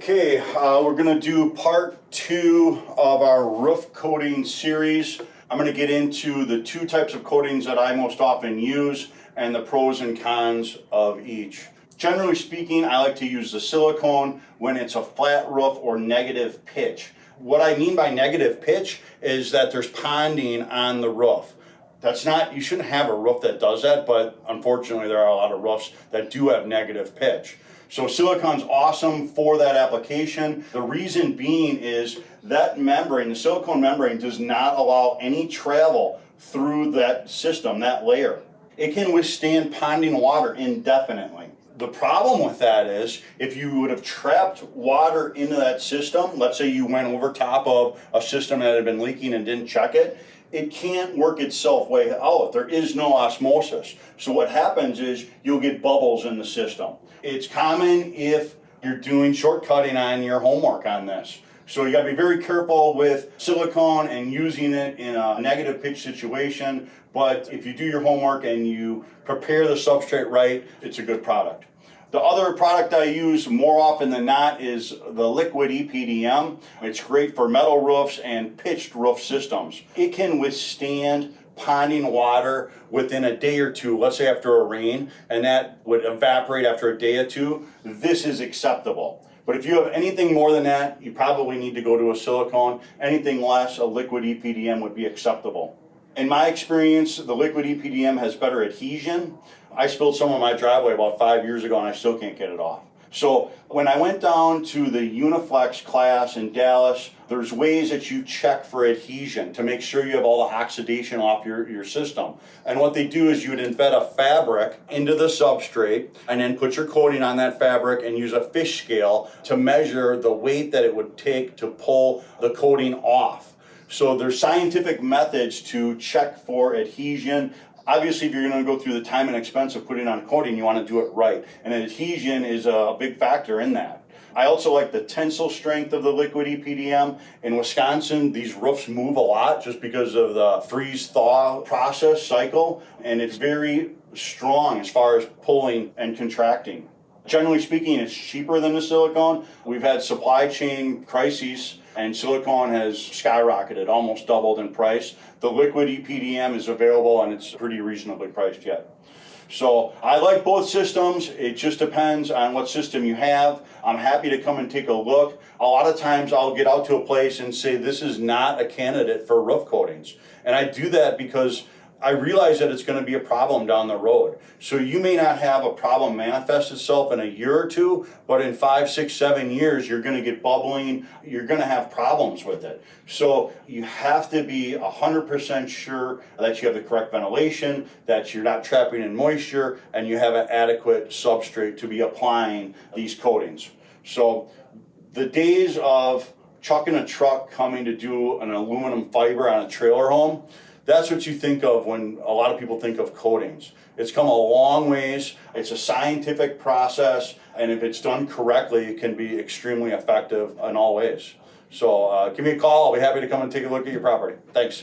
Okay, we're going to do part 2 of our roof coating series. I'm going to get into the 2 types of coatings that I most often use and the pros and cons of each. Generally speaking, I like to use the silicone when it's a flat roof or negative pitch. What I mean by negative pitch is that there's ponding on the roof. You shouldn't have a roof that does that, but unfortunately there are a lot of roofs that do have negative pitch. So silicone's awesome for that application. The reason being is that membrane, the silicone membrane, does not allow any travel through that system, that layer. It can withstand ponding water indefinitely. The problem with that is if you would have trapped water into that system, let's say you went over top of a system that had been leaking and didn't check it, it can't work itself way out. There is no osmosis. So what happens is you'll get bubbles in the system. It's common if you're doing shortcutting on your homework on this. So you gotta be very careful with silicone and using it in a negative pitch situation. But if you do your homework and you prepare the substrate right, it's a good product. The other product I use more often than not is the liquid EPDM. It's great for metal roofs and pitched roof systems. It can withstand ponding water within a day or two, let's say after a rain, and that would evaporate after a day or two. This is acceptable. But if you have anything more than that, you probably need to go to a silicone. Anything less, a liquid EPDM would be acceptable. In my experience, the liquid EPDM has better adhesion. I spilled some on my driveway about 5 years ago and I still can't get it off. So when I went down to the Uniflex class in Dallas, there's ways that you check for adhesion to make sure you have all the oxidation off your system. And what they do is you would embed a fabric into the substrate and then put your coating on that fabric and use a fish scale to measure the weight that it would take to pull the coating off. So there's scientific methods to check for adhesion. Obviously, if you're going to go through the time and expense of putting on coating, you want to do it right. And adhesion is a big factor in that. I also like the tensile strength of the liquid EPDM. In Wisconsin, these roofs move a lot just because of the freeze-thaw process cycle, and it's very strong as far as pulling and contracting. Generally speaking, it's cheaper than the silicone. We've had supply chain crises and silicone has skyrocketed, almost doubled in price. The liquid EPDM is available and it's pretty reasonably priced yet. So I like both systems. It just depends on what system you have. I'm happy to come and take a look. A lot of times I'll get out to a place and say, this is not a candidate for roof coatings. And I do that because I realize that it's going to be a problem down the road. So you may not have a problem manifest itself in a year or two, but in 5, 6, 7 years, you're going to get bubbling. You're going to have problems with it. So you have to be 100% sure that you have the correct ventilation, that you're not trapping in moisture, and you have an adequate substrate to be applying these coatings. So the days of chucking a truck coming to do an aluminum fiber on a trailer home, that's what you think of when a lot of people think of coatings. It's come a long ways. It's a scientific process, and if it's done correctly, it can be extremely effective in all ways. So give me a call. I'll be happy to come and take a look at your property. Thanks.